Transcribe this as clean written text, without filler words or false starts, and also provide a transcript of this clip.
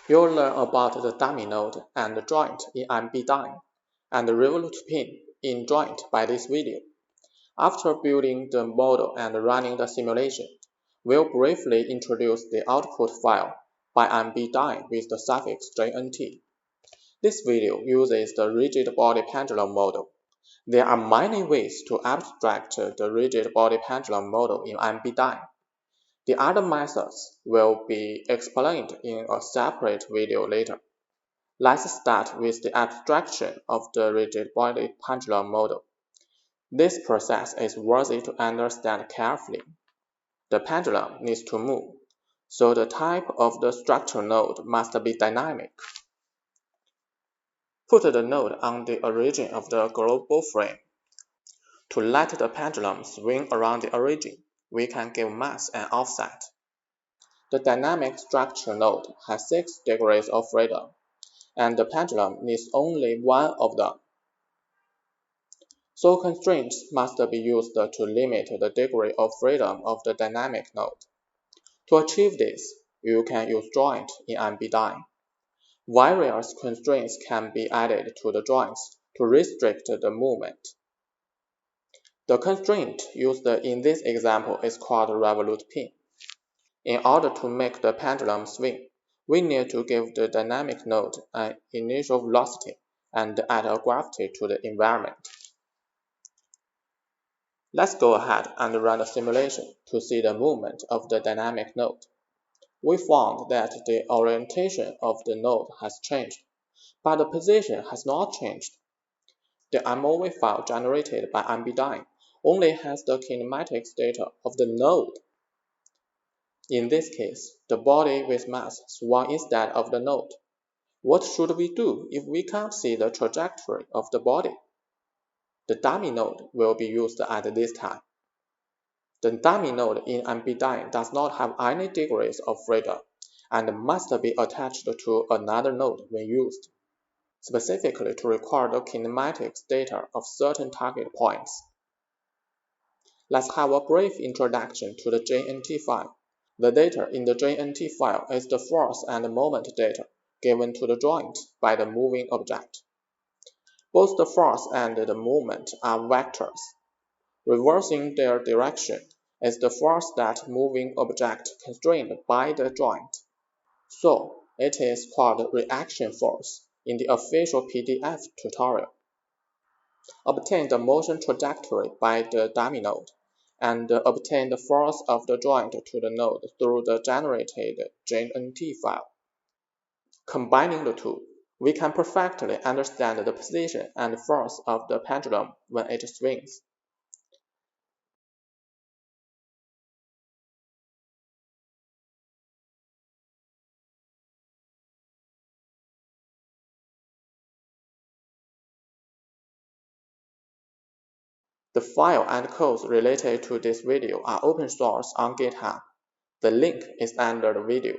You'll learn about the dummy node and joint in MBDyn and the revolute pin in joint by this video. After building the model and running the simulation, we'll briefly introduce the output file by MBDyn with the suffix Jnt. This video uses the rigid body pendulum model. There are many ways to abstract the rigid body pendulum model in MBDyn. The other methods will be explained in a separate video later. Let's start with the abstraction of the rigid body pendulum model. This process is worthy to understand carefully. The pendulum needs to move, so the type of the structural node must be dynamic. Put the node on the origin of the global frame. To let the pendulum swing around the origin, we can give mass and offset. The dynamic structure node has 6 degrees of freedom, and the pendulum needs only one of them. So constraints must be used to limit the degree of freedom of the dynamic node. To achieve this, you can use joint in MBDyn. Various constraints can be added to the joints to restrict the movement. The constraint used in this example is called revolute pin. In order to make the pendulum swing, we need to give the dynamic node an initial velocity and add a gravity to the environment. Let's go ahead and run the simulation to see the movement of the dynamic node. We found that the orientation of the node has changed, but the position has not changed. The MOV file generated by MBDyn only has the kinematics data of the node. In this case, the body with mass swung instead of the node. What should we do if we can't see the trajectory of the body? The dummy node will be used at this time. The dummy node in MBDyn does not have any degrees of freedom and must be attached to another node when used, specifically to record the kinematics data of certain target points. Let's have a brief introduction to the Jnt file. The data in the Jnt file is the force and moment data given to the joint by the moving object. Both the force and the moment are vectors. Reversing their direction is the force that moving object constrained by the joint. So, it is called reaction force in the official PDF tutorial. Obtain the motion trajectory by the dummy node, and obtain the force of the joint to the node through the generated Jnt file. Combining the two, we can perfectly understand the position and force of the pendulum when it swings. The file and codes related to this video are open source on GitHub. The link is under the video.